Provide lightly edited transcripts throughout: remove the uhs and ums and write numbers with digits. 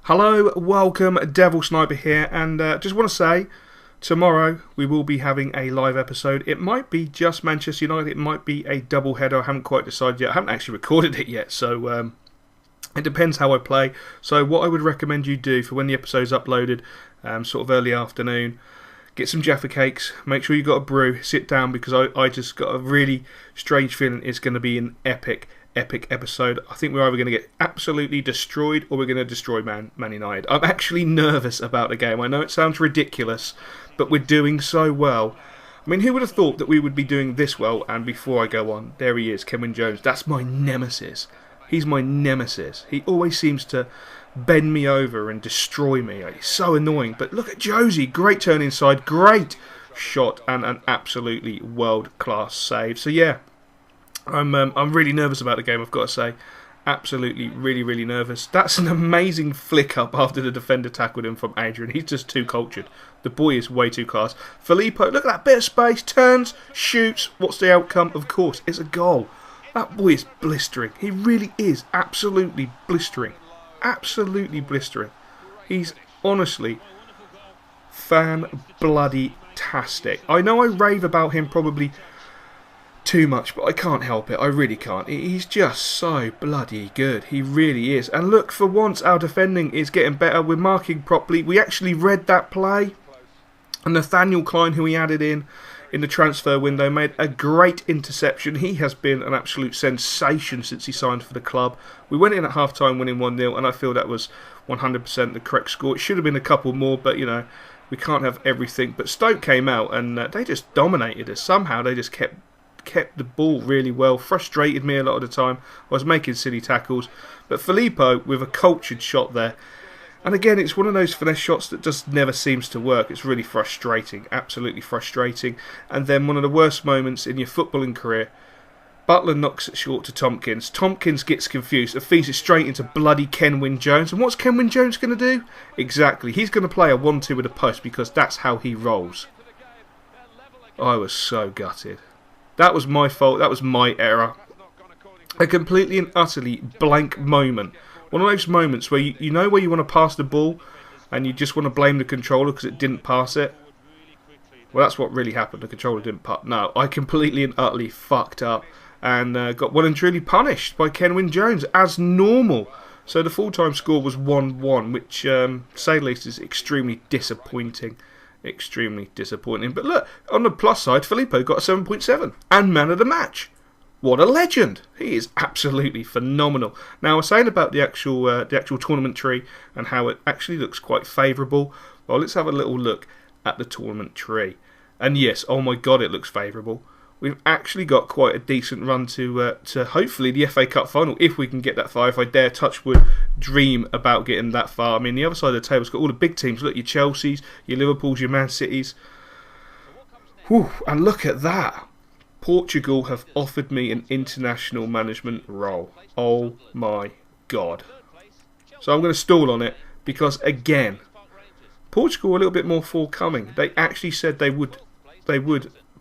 Hello, welcome, Devil Sniper here, and just want to say, tomorrow we will be having a live episode. It might be just Manchester United, it might be a double header, I haven't quite decided yet. I haven't actually recorded it yet, so it depends how I play. So what I would recommend you do for when the episode's uploaded, sort of early afternoon, get some Jaffa cakes, make sure you've got a brew, sit down, because I just got a really strange feeling it's going to be an epic episode. I think we're either going to get absolutely destroyed or we're going to destroy Man United. I'm actually nervous about the game. I know it sounds ridiculous, but we're doing so well. I mean, who would have thought that we would be doing this well? And before I go on, there he is, Kenwyne Jones. That's my nemesis. He's my nemesis. He always seems to bend me over and destroy me. He's so annoying. But look at Josie. Great turn inside. Great shot and an absolutely world-class save. So yeah, I'm really nervous about the game, I've got to say. Absolutely, really nervous. That's an amazing flick up after the defender tackled him from Adrian. He's just too cultured. The boy is way too class. Filippo, look at that bit of space. Turns, shoots. What's the outcome? Of course, it's a goal. That boy is blistering. He really is absolutely blistering. Absolutely blistering. He's honestly fan-bloody-tastic. I know I rave about him probably too much, but I can't help it. I really can't. He's just so bloody good. He really is. And look, for once our defending is getting better. We're marking properly. We actually read that play. And Nathaniel Klein, who he added in the transfer window, made a great interception. He has been an absolute sensation since he signed for the club. We went in at half-time winning 1-0, and I feel that was 100% the correct score. It should have been a couple more, but, you know, we can't have everything. But Stoke came out, and they just dominated us. Somehow they just kept the ball really well, frustrated me a lot of the time. I was making silly tackles, but Filippo with a cultured shot there, and again it's one of those finesse shots that just never seems to work. It's really frustrating, absolutely frustrating. And then one of the worst moments in your footballing career, Butler knocks it short to Tompkins. Tompkins gets confused and feeds it straight into bloody Kenwyne Jones. And what's Kenwyne Jones going to do? Exactly, he's going to play a 1-2 with a post because that's how he rolls. I was so gutted. That was my fault. That was my error. A completely and utterly blank moment. One of those moments where you know where you want to pass the ball and you just want to blame the controller because it didn't pass it. Well, that's what really happened. The controller didn't pass. No, I completely and utterly fucked up and got well and truly punished by Kenwyne Jones as normal. So the full-time score was 1-1, which, say the least, is extremely disappointing. Extremely disappointing. But look, on the plus side, Filippo got a 7.7 and man of the match. What a legend! He is absolutely phenomenal. Now, I was saying about the actual tournament tree and how it actually looks quite favourable. Well, let's have a little look at the tournament tree. And yes, oh my god, it looks favourable. We've actually got quite a decent run to hopefully the FA Cup final, if we can get that far. If I dare touch wood, dream about getting that far. I mean, the other side of the table's got all the big teams. Look, your Chelseas, your Liverpools, your Man Cities. Whew, and look at that. Portugal have offered me an international management role. Oh my god. So I'm going to stall on it because, again, Portugal are a little bit more forthcoming. They actually said they would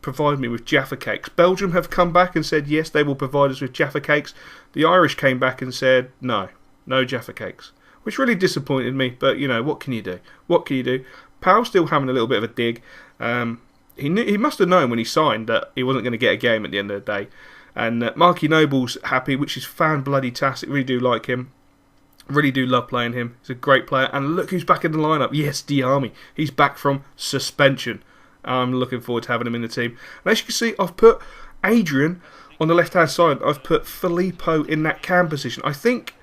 provide me with Jaffa cakes. Belgium have come back and said yes, they will provide us with Jaffa cakes. The Irish came back and said no Jaffa cakes, which really disappointed me. But you know, what can you do? What can you do? Powell's still having a little bit of a dig. He must have known when he signed that he wasn't going to get a game at the end of the day. And Marky Noble's happy, which is fan-bloody-tastic. Really do like him. Really do love playing him. He's a great player. And look who's back in the lineup. Yes, Diarmi. He's back from suspension. I'm looking forward to having him in the team. And as you can see, I've put Adrian on the left-hand side. I've put Filippo in that cam position. I think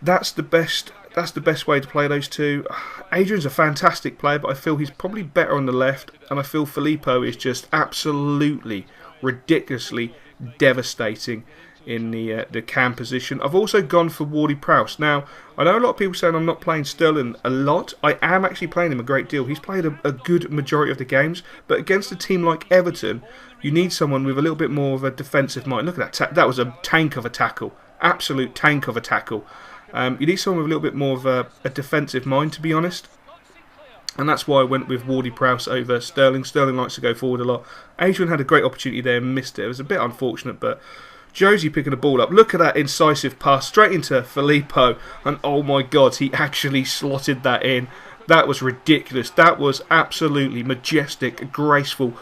that's the best way to play those two. Adrian's a fantastic player, but I feel he's probably better on the left. And I feel Filippo is just absolutely, ridiculously devastating in the cam position. I've also gone for Wally Prowse. Now, I know a lot of people saying I'm not playing Sterling a lot. I am actually playing him a great deal. He's played a good majority of the games, but against a team like Everton, you need someone with a little bit more of a defensive mind. Look at that. That was a tank of a tackle. Absolute tank of a tackle. You need someone with a little bit more of a defensive mind, to be honest. And that's why I went with Wardy Prowse over Sterling. Sterling likes to go forward a lot. Adrian had a great opportunity there and missed it. It was a bit unfortunate, but Josie picking the ball up. Look at that incisive pass straight into Filippo. And oh my God, he actually slotted that in. That was ridiculous. That was absolutely majestic, graceful.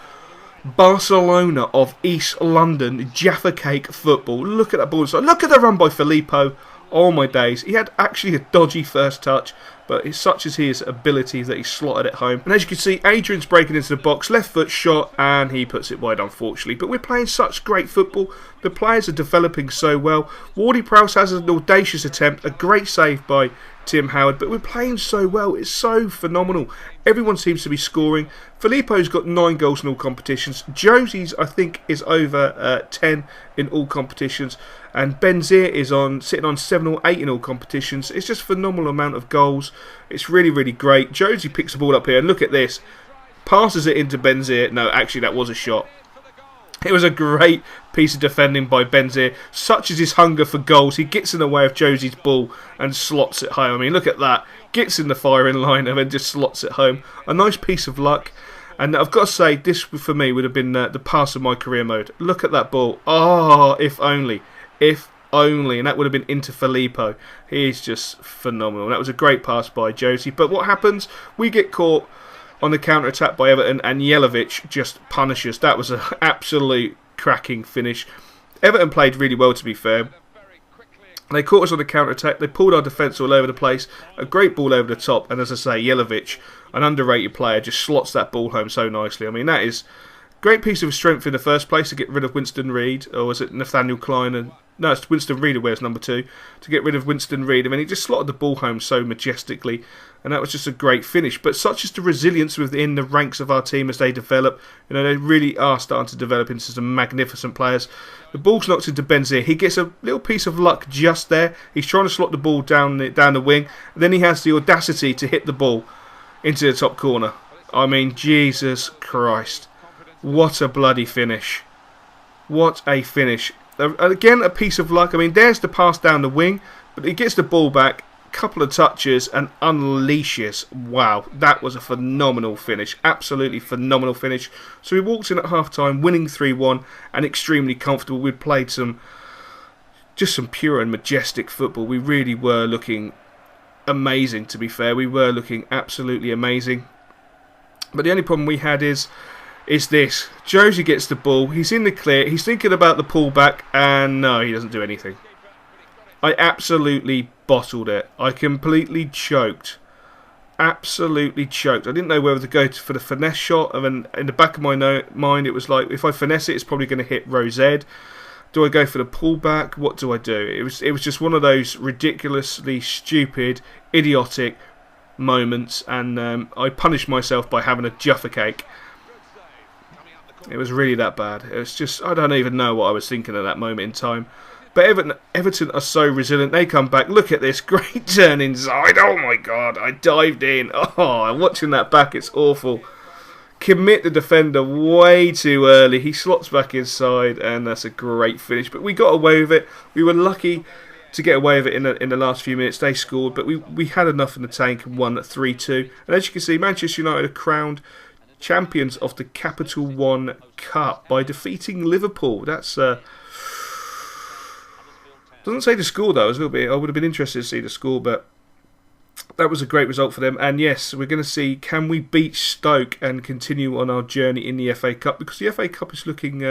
Barcelona of East London, Jaffa Cake football. Look at that ball inside. Look at the run by Filippo. Oh my days. He had actually a dodgy first touch, but it's such as his ability that he slotted it home. And as you can see, Adrian's breaking into the box, left foot shot, and he puts it wide, unfortunately. But we're playing such great football. The players are developing so well. Ward-Prowse has an audacious attempt, a great save by Tim Howard, but we're playing so well. It's so phenomenal. Everyone seems to be scoring. Filippo's got 9 goals in all competitions. Josie's, I think, is over 10 in all competitions. And Benzir is sitting on 7 or 8 in all competitions. It's just a phenomenal amount of goals. It's really, really great. Josie picks the ball up here, and look at this. Passes it into Benzir. No, actually, that was a shot. It was a great piece of defending by Benzir. Such is his hunger for goals. He gets in the way of Josie's ball and slots it home. I mean, look at that. Gets in the firing line and then just slots it home. A nice piece of luck. And I've got to say, this for me would have been the pass of my career mode. Look at that ball. Oh, if only. If only. And that would have been into Filippo. He's just phenomenal. That was a great pass by Josie. But what happens? We get caught on the counter-attack by Everton, and Jelavic just punishes. That was an absolute cracking finish. Everton played really well, to be fair. They caught us on the counter-attack. They pulled our defence all over the place. A great ball over the top. And as I say, Jelavic, an underrated player, just slots that ball home so nicely. I mean, that is a great piece of strength in the first place to get rid of Winston Reid. Or was it Nathaniel Klein? No, it's Winston Reid who wears number 2. To get rid of Winston Reid. I mean, he just slotted the ball home so majestically. And that was just a great finish. But such is the resilience within the ranks of our team as they develop. You know, they really are starting to develop into some magnificent players. The ball's knocked into Benzir. He gets a little piece of luck just there. He's trying to slot the ball down the wing. And then he has the audacity to hit the ball into the top corner. I mean, Jesus Christ. What a bloody finish. What a finish. Again, a piece of luck. I mean, there's the pass down the wing. But he gets the ball back. Couple of touches and unleashes. Wow, that was a phenomenal finish. Absolutely phenomenal finish. So we walked in at half time winning 3-1 and extremely comfortable. We'd played some pure and majestic football. We really were looking amazing, to be fair. We were looking absolutely amazing. But the only problem we had is this. Josie gets the ball. He's in the clear. He's thinking about the pullback, and no, he doesn't do anything. I absolutely bottled it. I completely choked. Absolutely choked. I didn't know whether to go for the finesse shot. And then in the back of my mind, it was like, if I finesse it, it's probably going to hit row Z. Do I go for the pullback? What do I do? It was just one of those ridiculously stupid, idiotic moments. And I punished myself by having a Jaffa Cake. It was really that bad. It was just, I don't even know what I was thinking at that moment in time. But Everton are so resilient. They come back. Look at this. Great turn inside. Oh my God. I dived in. Oh, I'm watching that back. It's awful. Commit the defender way too early. He slots back inside, and that's a great finish. But we got away with it. We were lucky to get away with it in the last few minutes. They scored, but we had enough in the tank and won at 3-2. And as you can see, Manchester United are crowned champions of the Capital One Cup by defeating Liverpool. That's doesn't say the score though. I would have been interested to see the score, but that was a great result for them. And yes, we're going to see, can we beat Stoke and continue on our journey in the FA Cup, because the FA Cup is looking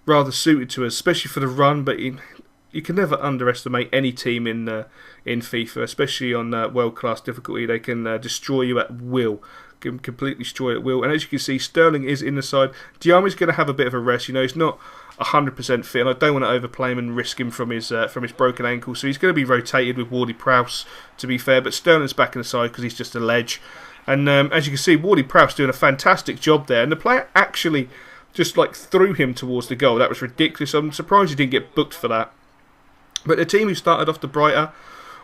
rather suited to us, especially for the run. But you can never underestimate any team in FIFA, especially on world class difficulty. They can destroy you at will. Can completely destroy at will. And as you can see, Sterling is in the side. Diarmi's going to have a bit of a rest. You know, he's not 100% fit, and I don't want to overplay him and risk him from his broken ankle. So he's going to be rotated with Ward-Prowse, to be fair. But Sterling's back in the side because he's just a ledge. And as you can see, Ward-Prowse doing a fantastic job there. And the player actually just like threw him towards the goal. That was ridiculous. I'm surprised he didn't get booked for that. But the team who started off the brighter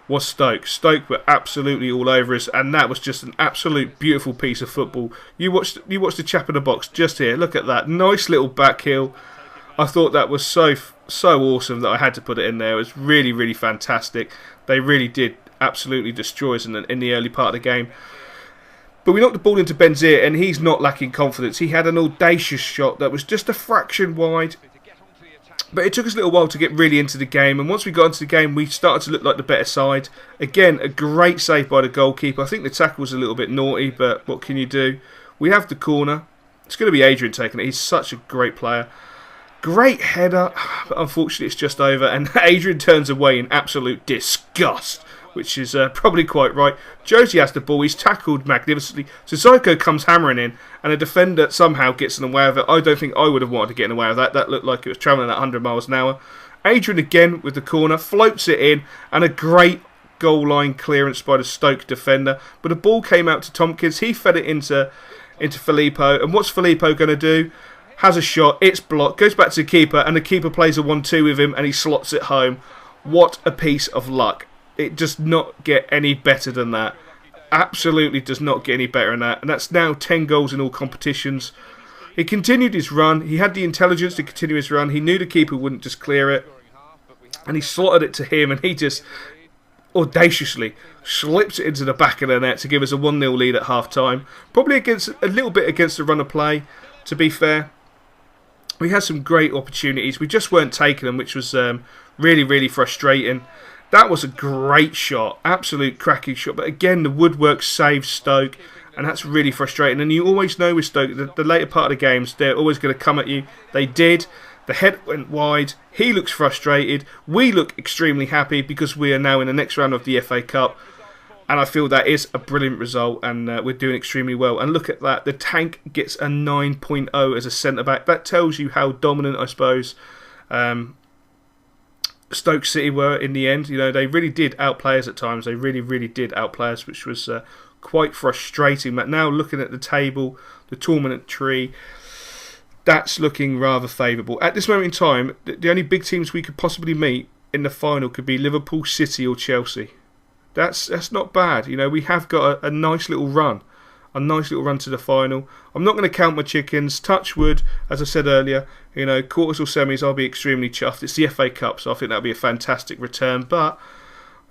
was Stoke. Stoke were absolutely all over us, and that was just an absolute beautiful piece of football. You watched the chap in the box just here. Look at that nice little back heel. I thought that was so awesome that I had to put it in there. It was really, really fantastic. They really did absolutely destroy us in the early part of the game. But we knocked the ball into Benzir, and he's not lacking confidence. He had an audacious shot that was just a fraction wide. But it took us a little while to get really into the game, and once we got into the game, we started to look like the better side. Again, a great save by the goalkeeper. I think the tackle was a little bit naughty, but what can you do? We have the corner. It's going to be Adrian taking it. He's such a great player. Great header, but unfortunately it's just over, and Adrian turns away in absolute disgust, which is probably quite right. Josie has the ball, he's tackled magnificently. Sissoko comes hammering in, and a defender somehow gets in the way of it. I don't think I would have wanted to get in the way of that. That looked like it was travelling at 100 miles an hour. Adrian again with the corner, floats it in, and a great goal line clearance by the Stoke defender. But the ball came out to Tompkins, he fed it into Filippo, and what's Filippo going to do? Has a shot, it's blocked, goes back to the keeper, and the keeper plays a 1-2 with him, and he slots it home. What a piece of luck. It does not get any better than that. Absolutely does not get any better than that. And that's now 10 goals in all competitions. He continued his run. He had the intelligence to continue his run. He knew the keeper wouldn't just clear it. And he slotted it to him, and he just audaciously slips it into the back of the net to give us a 1-0 lead at half-time. Probably a little bit against the run of play, to be fair. We had some great opportunities. We just weren't taking them, which was really, really frustrating. That was a great shot. Absolute cracking shot. But again, the woodwork saved Stoke. And that's really frustrating. And you always know with Stoke, the later part of the games, they're always going to come at you. They did. The head went wide. He looks frustrated. We look extremely happy because we are now in the next round of the FA Cup. And I feel that is a brilliant result, and we're doing extremely well. And look at that, the Tank gets a 9.0 as a centre-back. That tells you how dominant, I suppose, Stoke City were in the end. You know, they really did outplay us at times. They really, really did outplay us, which was quite frustrating. But now looking at the table, the tournament tree, that's looking rather favourable. At this moment in time, the only big teams we could possibly meet in the final could be Liverpool, City or Chelsea. That's not bad. You know, we have got a nice little run. A nice little run to the final. I'm not going to count my chickens. Touch wood, as I said earlier, you know, quarters or semis, I'll be extremely chuffed. It's the FA Cup, so I think that'll be a fantastic return. But,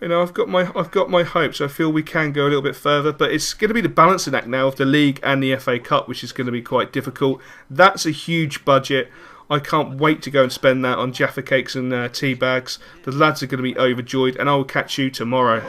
you know, I've got my hopes. I feel we can go a little bit further. But it's going to be the balancing act now of the league and the FA Cup, which is going to be quite difficult. That's a huge budget. I can't wait to go and spend that on Jaffa cakes and tea bags. The lads are going to be overjoyed, and I will catch you tomorrow.